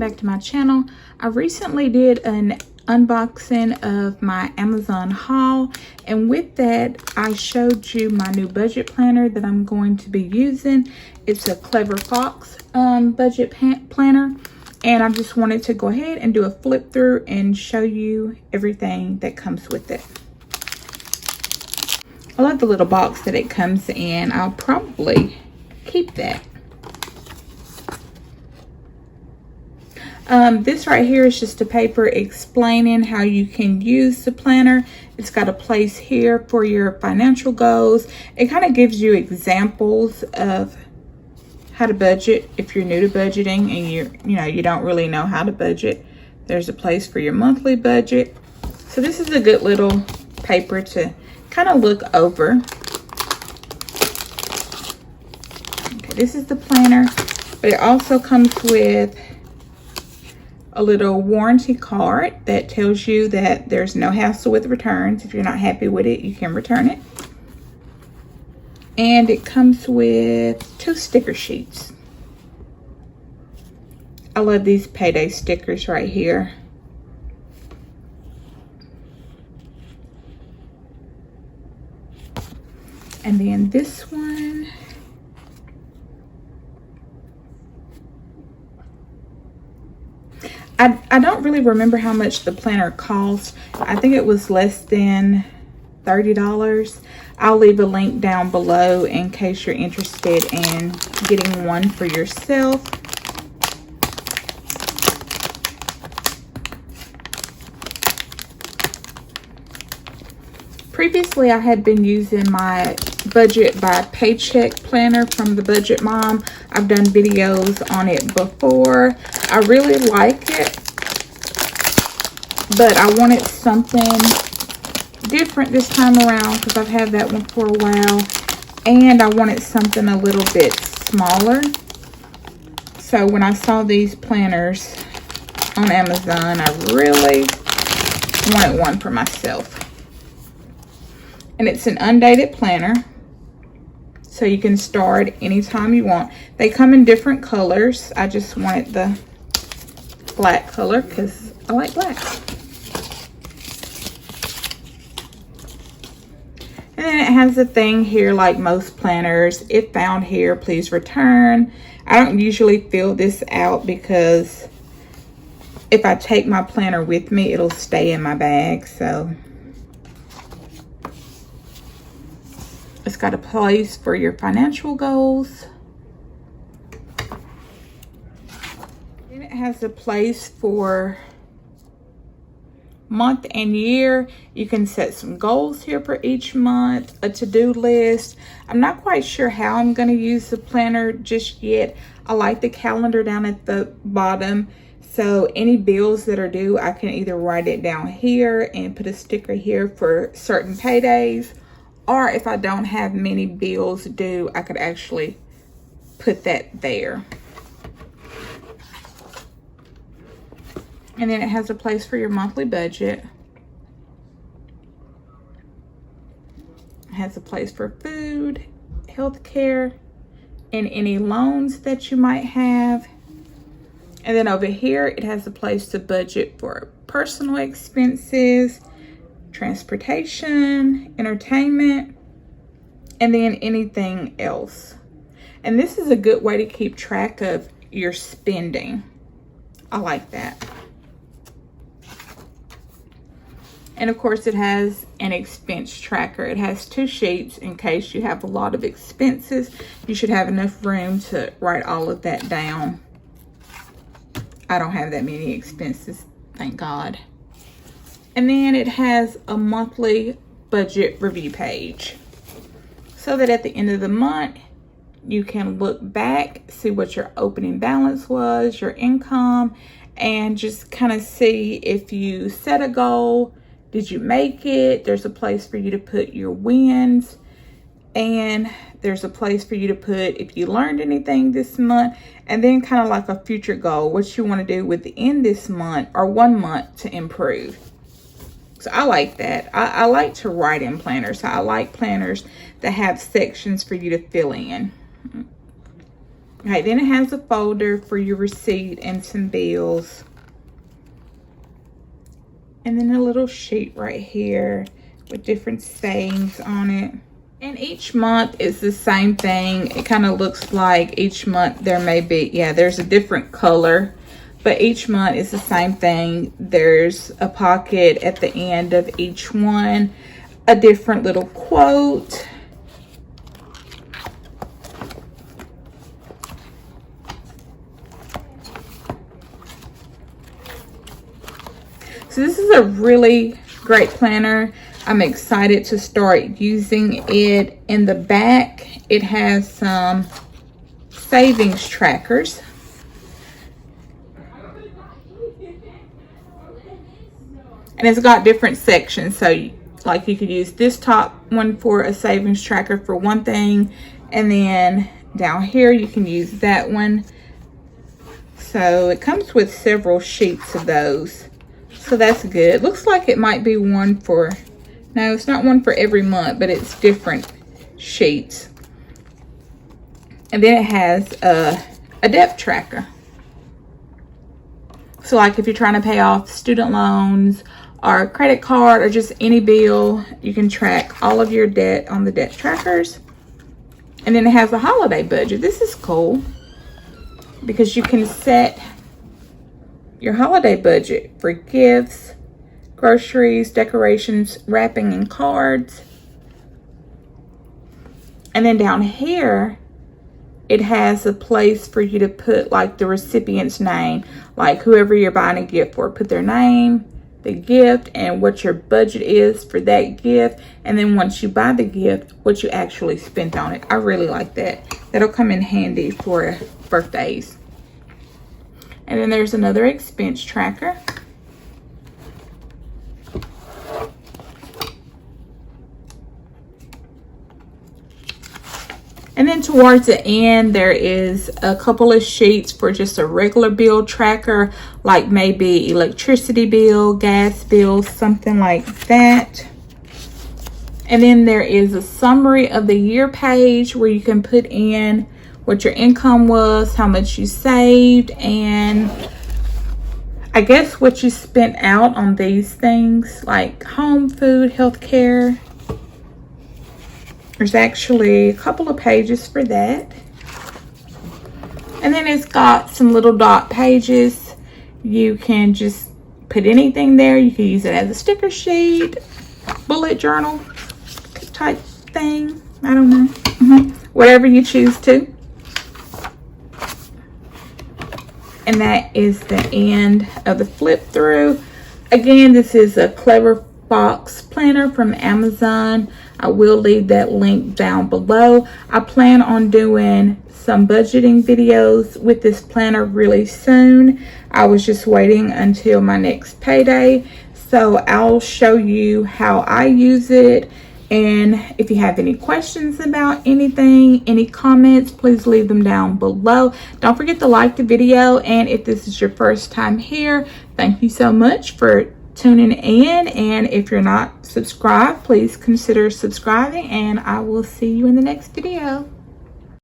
back to my channel. I recently did an unboxing of my Amazon haul, and with that I showed you my new budget planner that I'm going to be using. It's a Clever Fox budget planner, and I just wanted to go ahead and do a flip through and show you everything that comes with it. I love the little box that it comes in. I'll probably keep that. This right here is just a paper explaining how you can use the planner. It's got a place here for your financial goals. It kind of gives you examples of how to budget if you're new to budgeting and you don't really know how to budget. There's a place for your monthly budget. So this is a good little paper to kind of look over. Okay, this is the planner, but it also comes with a little warranty card that tells you that there's no hassle with returns. If you're not happy with it, you can return it. And it comes with 2 sticker sheets. I love these payday stickers right here. And then this one, I don't really remember how much the planner cost. I think it was less than $30. I'll leave a link down below in case you're interested in getting one for yourself. Previously, I had been using my Budget by Paycheck planner from the Budget Mom. I've done videos on it before. I really like it, but I wanted something different this time around because I've had that one for a while, and I wanted something a little bit smaller. So when I saw these planners on Amazon, I really wanted one for myself. And it's an undated planner, so you can start anytime you want. They come in different colors. I just wanted the black color because I like black. And then it has a thing here like most planners. If found here, please return. I don't usually fill this out because if I take my planner with me, it'll stay in my bag. So it's got a place for your financial goals. Then it has a place for month and year. You can set some goals here for each month, a to-do list. I'm not quite sure how I'm going to use the planner just yet. I like the calendar down at the bottom. So any bills that are due, I can either write it down here and put a sticker here for certain paydays. Or if I don't have many bills due, I could actually put that there. And then it has a place for your monthly budget. It has a place for food, healthcare, and any loans that you might have. And then over here, it has a place to budget for personal expenses, transportation, entertainment, and then anything else. And this is a good way to keep track of your spending. I like that. And of course, it has an expense tracker. It has 2 sheets in case you have a lot of expenses. You should have enough room to write all of that down. I don't have that many expenses, thank God. And then it has a monthly budget review page, so that at the end of the month, you can look back, see what your opening balance was, your income, and just kind of see if you set a goal, did you make it? There's a place for you to put your wins, and there's a place for you to put if you learned anything this month, and then kind of like a future goal, what you want to do within this month or 1 month to improve. So I like that. I like to write in planners. I like planners that have sections for you to fill in. Okay, then it has a folder for your receipt and some bills. And then a little sheet right here with different sayings on it. And each month is the same thing. It kind of looks like each month there may be, yeah, there's a different color. But each month is the same thing. There's a pocket at the end of each one. A different little quote. So this is a really great planner. I'm excited to start using it. In the back, it has some savings trackers. And it's got different sections. So like you could use this top one for a savings tracker for one thing. And then down here, you can use that one. So it comes with several sheets of those. So that's good. Looks like it might be one for, no, it's not one for every month, but it's different sheets. And then it has a debt tracker. So like if you're trying to pay off student loans or a credit card or just any bill, you can track all of your debt on the debt trackers. And then it has a holiday budget. This is cool because you can set your holiday budget for gifts, groceries, decorations, wrapping, and cards. And then down here, it has a place for you to put like the recipient's name, like whoever you're buying a gift for, put their name, the gift, and what your budget is for that gift. And then once you buy the gift, what you actually spent on it. I really like that. That'll come in handy for birthdays. And then there's another expense tracker. And then towards the end, there is a couple of sheets for just a regular bill tracker, like maybe electricity bill, gas bill, something like that. And then there is a summary of the year page where you can put in what your income was, how much you saved, and I guess what you spent out on these things like home, food, healthcare. There's actually a couple of pages for that. And then it's got some little dot pages. You can just put anything there. You can use it as a sticker sheet, bullet journal type thing. I don't know. Whatever you choose to. And that is the end of the flip through. Again, this is a Clever Fox planner from Amazon. I will leave that link down below. I plan on doing some budgeting videos with this planner really soon. I was just waiting until my next payday. So I'll show you how I use it. And if you have any questions about anything, any comments, please leave them down below. Don't forget to like the video. And if this is your first time here, thank you so much for tuning in. And if you're not subscribed, please consider subscribing. And I will see you in the next video.